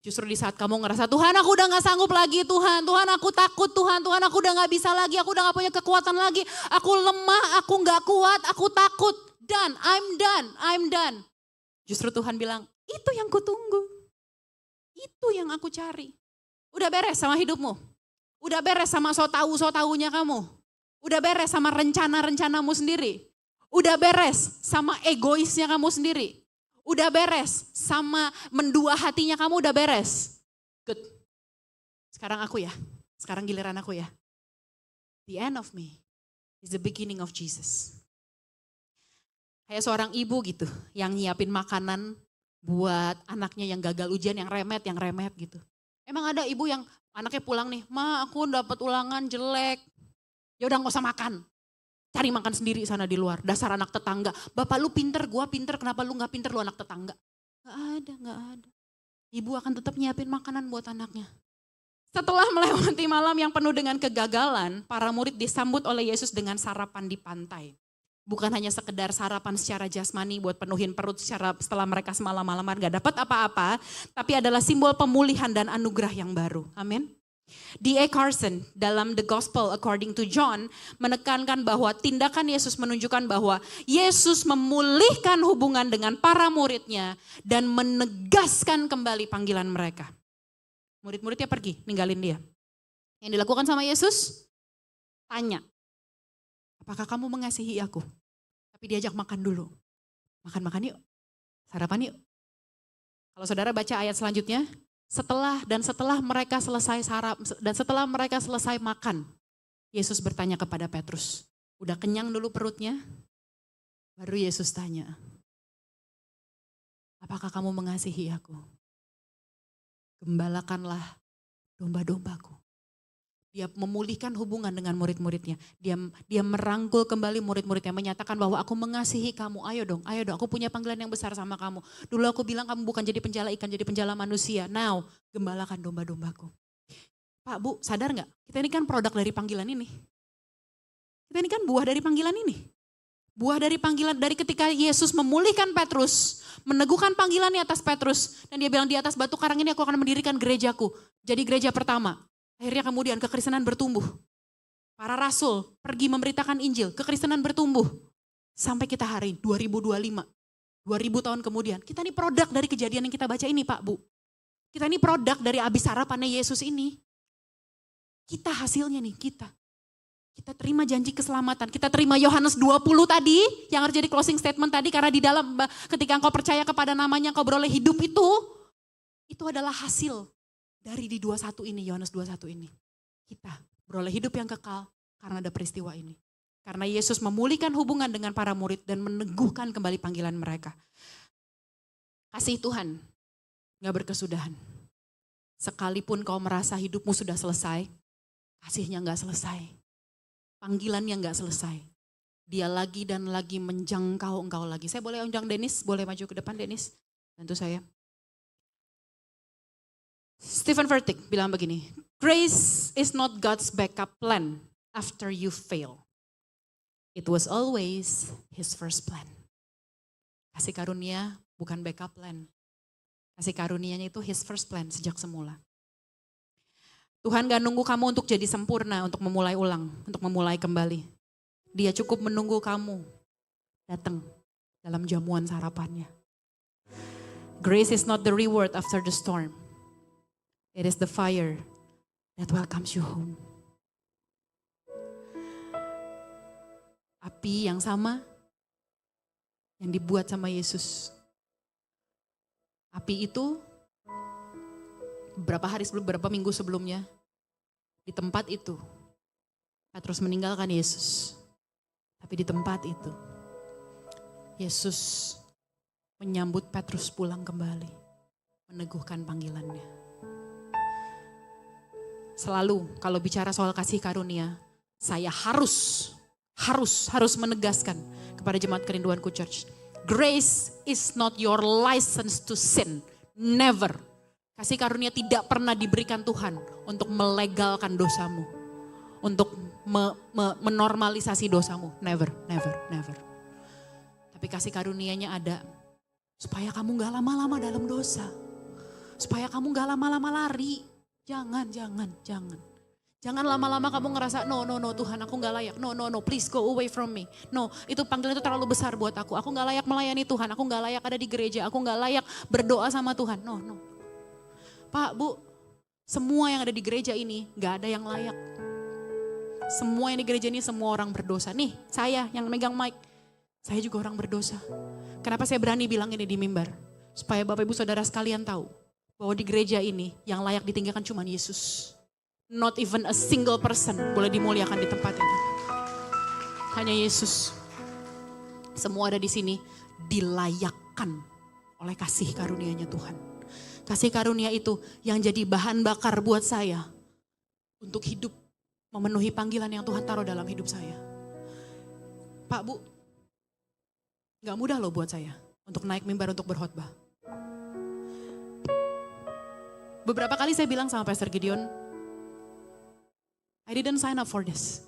Justru di saat kamu ngerasa, Tuhan aku udah gak sanggup lagi Tuhan, Tuhan aku takut Tuhan, Tuhan aku udah gak bisa lagi, aku udah gak punya kekuatan lagi, aku lemah, aku gak kuat, aku takut, I'm done. Justru Tuhan bilang, itu yang kutunggu, itu yang aku cari. Udah beres sama hidupmu, udah beres sama so taunya kamu, udah beres sama rencana-rencanamu sendiri, udah beres sama egoisnya kamu sendiri. Udah beres sama mendua hatinya kamu, udah beres. Good. Sekarang aku ya, sekarang giliran aku ya. The end of me is the beginning of Jesus. Kayak seorang ibu gitu, yang nyiapin makanan buat anaknya yang gagal ujian, yang remet gitu. Emang ada ibu yang anaknya pulang nih, Ma aku dapat ulangan jelek. Ya udah gak usah makan. Cari makan sendiri sana di luar, dasar anak tetangga. Bapak lu pinter, gua pinter, kenapa lu gak pinter, lu anak tetangga. Gak ada. Ibu akan tetap nyiapin makanan buat anaknya. Setelah melewati malam yang penuh dengan kegagalan, para murid disambut oleh Yesus dengan sarapan di pantai. Bukan hanya sekedar sarapan secara jasmani buat penuhin perut setelah mereka semalam-malaman gak dapat apa-apa, tapi adalah simbol pemulihan dan anugerah yang baru. Amin. D.A. Carson dalam The Gospel According to John menekankan bahwa tindakan Yesus menunjukkan bahwa Yesus memulihkan hubungan dengan para muridnya dan menegaskan kembali panggilan mereka. Murid-muridnya pergi, ninggalin dia. Yang dilakukan sama Yesus, tanya, apakah kamu mengasihi aku? Tapi diajak makan dulu. Makan-makan yuk, sarapan yuk. Kalau saudara baca ayat selanjutnya, setelah mereka selesai makan, Yesus bertanya kepada Petrus, udah kenyang dulu perutnya? Baru Yesus tanya, apakah kamu mengasihi aku? Gembalakanlah domba-dombaku. Dia memulihkan hubungan dengan murid-muridnya. Dia merangkul kembali murid-muridnya, menyatakan bahwa aku mengasihi kamu. Ayo dong, aku punya panggilan yang besar sama kamu. Dulu aku bilang kamu bukan jadi penjala ikan, jadi penjala manusia. Now, gembalakan domba-dombaku. Pak, Bu, sadar gak? Kita ini kan produk dari panggilan ini. Kita ini kan buah dari panggilan ini. Buah dari panggilan, dari ketika Yesus memulihkan Petrus, meneguhkan panggilannya atas Petrus. Dan dia bilang di atas batu karang ini aku akan mendirikan gerejaku. Jadi gereja pertama. Akhirnya kemudian kekristenan bertumbuh. Para rasul pergi memberitakan Injil, kekristenan bertumbuh. Sampai kita hari 2025, 2000 tahun kemudian. Kita ini produk dari kejadian yang kita baca ini Pak, Bu. Kita ini produk dari abis sarapannya Yesus ini. Kita hasilnya nih, kita. Kita terima janji keselamatan, kita terima Yohanes 20 tadi, yang harus jadi closing statement tadi, karena di dalam ketika engkau percaya kepada namanya, engkau beroleh hidup itu adalah hasil dari di 21 ini, Yohanes 21 ini. Kita beroleh hidup yang kekal karena ada peristiwa ini. Karena Yesus memulihkan hubungan dengan para murid dan meneguhkan kembali panggilan mereka. Kasih Tuhan gak berkesudahan. Sekalipun kau merasa hidupmu sudah selesai, kasihnya gak selesai. Panggilannya gak selesai. Dia lagi dan lagi menjangkau engkau lagi. Saya boleh undang Dennis, boleh maju ke depan Dennis? Bantu saya. Stephen Furtick bilang begini, grace is not God's backup plan after you fail. It was always His first plan. Kasih karunia bukan backup plan. Kasih karunianya itu His first plan sejak semula. Tuhan gak nunggu kamu untuk jadi sempurna, untuk memulai ulang, untuk memulai kembali. Dia cukup menunggu kamu datang dalam jamuan sarapannya. Grace is not the reward after the storm. It is the fire that welcomes you home. Api yang sama yang dibuat sama Yesus. Api itu beberapa minggu sebelumnya di tempat itu Petrus meninggalkan Yesus. Tapi di tempat itu Yesus menyambut Petrus pulang kembali, meneguhkan panggilannya. Selalu kalau bicara soal kasih karunia, saya harus menegaskan kepada jemaat Kerinduanku Church. Grace is not your license to sin. Never. Kasih karunia tidak pernah diberikan Tuhan untuk melegalkan dosamu. Untuk menormalisasi dosamu. Never. Tapi kasih karunianya ada supaya kamu gak lama-lama dalam dosa. Supaya kamu gak lama-lama lari. Jangan. Jangan lama-lama kamu ngerasa, no Tuhan aku gak layak. No, please go away from me. No, itu panggilan itu terlalu besar buat aku. Aku gak layak melayani Tuhan, aku gak layak ada di gereja. Aku gak layak berdoa sama Tuhan. No. Pak, Bu, semua yang ada di gereja ini gak ada yang layak. Semua yang di gereja ini semua orang berdosa. Nih, saya yang megang mic, saya juga orang berdosa. Kenapa saya berani bilang ini di mimbar? Supaya Bapak Ibu Saudara sekalian tahu bahwa di gereja ini yang layak ditinggalkan cuma Yesus. Not even a single person boleh dimuliakan di tempat ini. Hanya Yesus. Semua ada di sini dilayakkan oleh kasih karunia-Nya Tuhan. Kasih karunia itu yang jadi bahan bakar buat saya untuk hidup memenuhi panggilan yang Tuhan taruh dalam hidup saya. Pak, Bu, gak mudah loh buat saya untuk naik mimbar untuk berkhotbah. Beberapa kali saya bilang sama Pastor Gideon, I didn't sign up for this.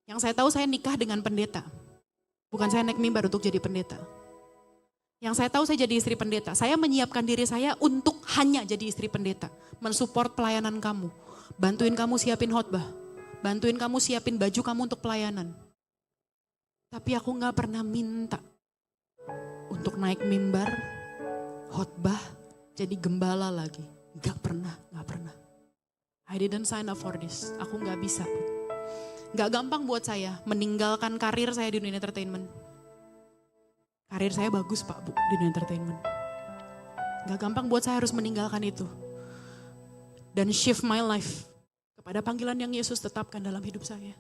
Yang saya tahu saya nikah dengan pendeta. Bukan saya naik mimbar untuk jadi pendeta. Yang saya tahu saya jadi istri pendeta. Saya menyiapkan diri saya untuk hanya jadi istri pendeta. Mensupport pelayanan kamu. Bantuin kamu siapin khotbah. Bantuin kamu siapin baju kamu untuk pelayanan. Tapi aku gak pernah minta untuk naik mimbar, khotbah, jadi gembala lagi. Gak pernah. I didn't sign up for this. Aku gak bisa. Gak gampang buat saya meninggalkan karir saya di dunia entertainment. Karir saya bagus Pak Bu di dunia entertainment. Gak gampang buat saya harus meninggalkan itu. Dan shift my life kepada panggilan yang Yesus tetapkan dalam hidup saya.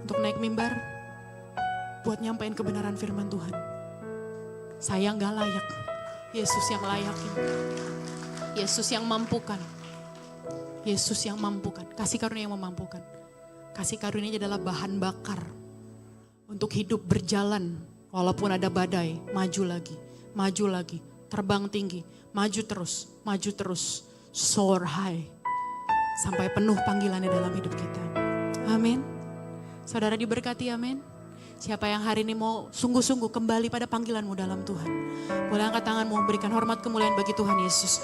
Untuk naik mimbar, buat nyampein kebenaran firman Tuhan. Saya gak layak. Yesus yang layakin. Yesus yang mampukan. Yesus yang mampukan. Kasih karunia yang memampukan. Kasih karunia adalah bahan bakar. Untuk hidup berjalan. Walaupun ada badai. Maju lagi. Terbang tinggi. Maju terus. Soar high. Sampai penuh panggilannya dalam hidup kita. Amin. Saudara diberkati, amin. Siapa yang hari ini mau sungguh-sungguh kembali pada panggilanmu dalam Tuhan. Boleh angkat tanganmu, berikan hormat kemuliaan bagi Tuhan Yesus.